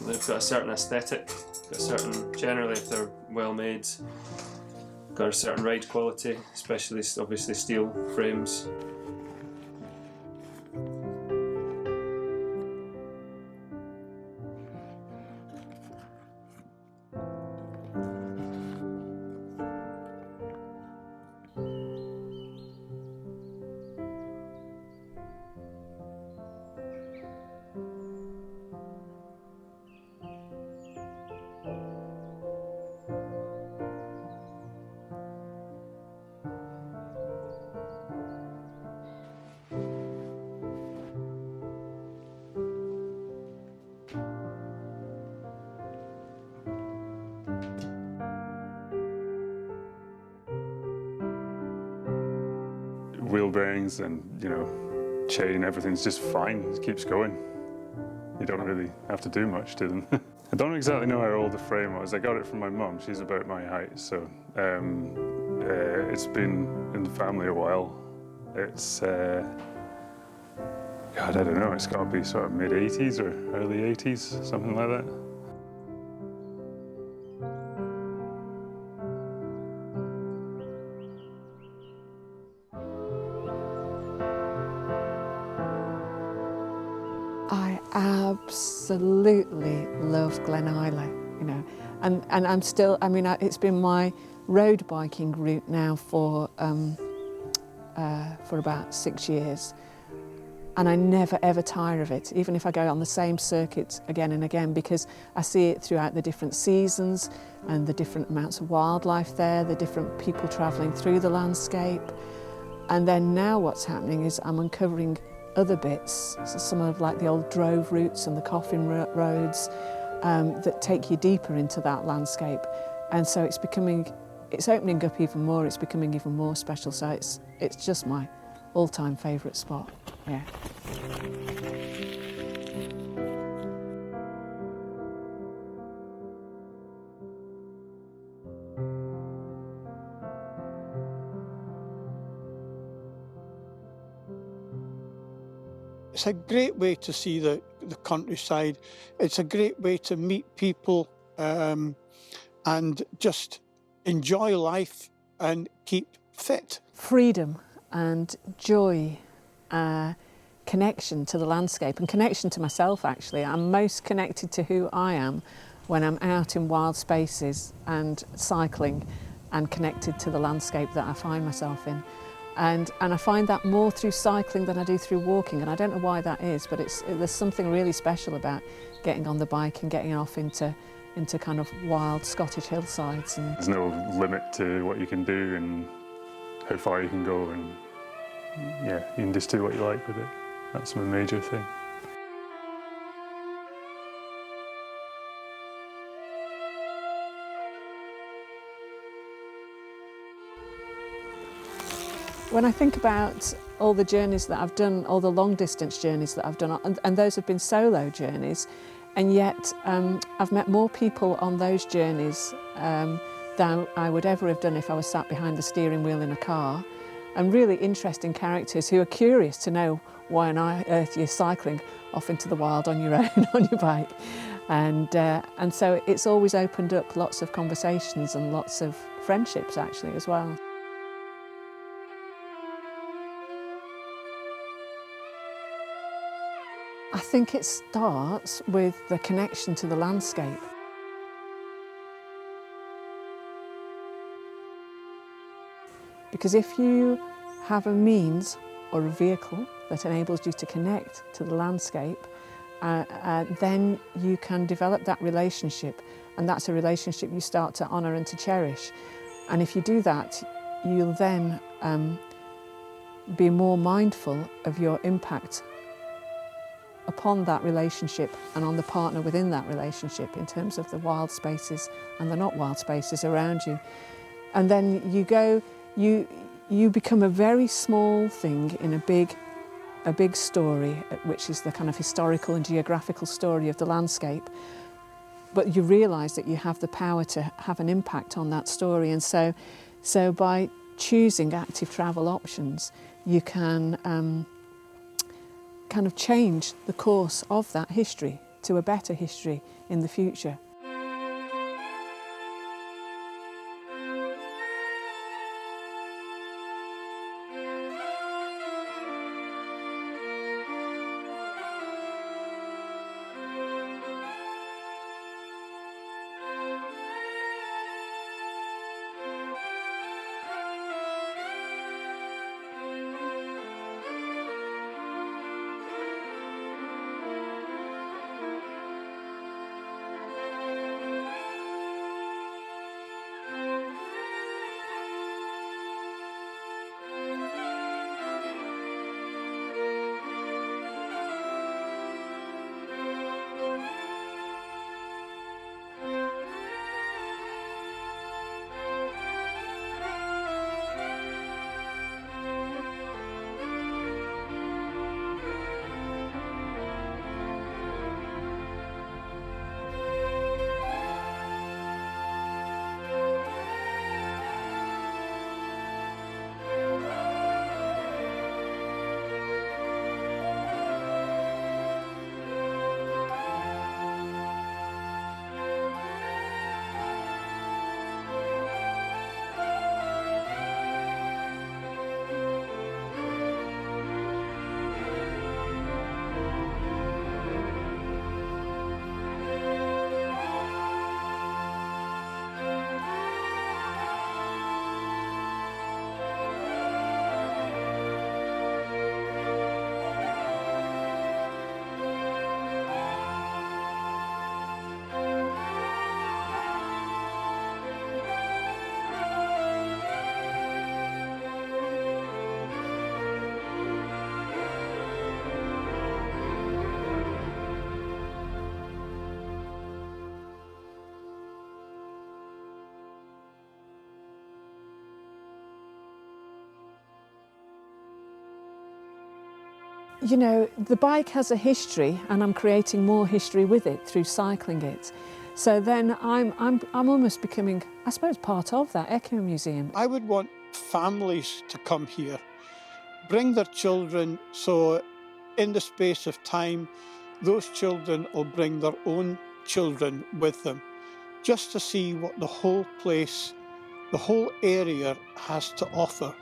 They've got a certain aesthetic, got a certain, generally if they're well made, got a certain ride quality, especially obviously steel frames. Wheel bearings and, chain, everything's just fine. It keeps going. You don't really have to do much to them. I don't exactly know how old the frame was. I got it from my mum. She's about my height, so it's been in the family a while. It's, God, I don't know, it's got to be sort of mid-80s or early 80s, something like that. I absolutely love Glen Isla, and I'm still, it's been my road biking route now for about 6 years, and I never ever tire of it, even if I go on the same circuit again and again, because I see it throughout the different seasons and the different amounts of wildlife there, the different people travelling through the landscape. And then now what's happening is I'm uncovering other bits, so some of like the old drove routes and the coffin roads that take you deeper into that landscape. And so it's opening up even more, it's becoming even more special. So it's just my all-time favourite spot, yeah. It's a great way to see the countryside. It's a great way to meet people and just enjoy life and keep fit. Freedom and joy, connection to the landscape and connection to myself actually. I'm most connected to who I am when I'm out in wild spaces and cycling and connected to the landscape that I find myself in. And I find that more through cycling than I do through walking, and I don't know why that is, but there's something really special about getting on the bike and getting off into kind of wild Scottish hillsides. And there's no limit to what you can do and how far you can go, and yeah, you can just do what you like with it. That's my major thing. When I think about all the journeys that I've done, all the long distance journeys that I've done, and those have been solo journeys, and yet I've met more people on those journeys than I would ever have done if I was sat behind the steering wheel in a car, and really interesting characters who are curious to know why on earth you're cycling off into the wild on your own, on your bike. And so it's always opened up lots of conversations and lots of friendships actually as well. I think it starts with the connection to the landscape. Because if you have a means or a vehicle that enables you to connect to the landscape, then you can develop that relationship, and that's a relationship you start to honour and to cherish. And if you do that, you'll then be more mindful of your impact upon that relationship and on the partner within that relationship in terms of the wild spaces and the not wild spaces around you. And then you become a very small thing in a big story, which is the kind of historical and geographical story of the landscape. But you realise that you have the power to have an impact on that story. And so by choosing active travel options, you can kind of change the course of that history to a better history in the future. You know, the bike has a history and I'm creating more history with it through cycling it. So then I'm almost becoming, I suppose, part of that Echo Museum. I would want families to come here, bring their children, so in the space of time, those children will bring their own children with them, just to see what the whole place, the whole area has to offer.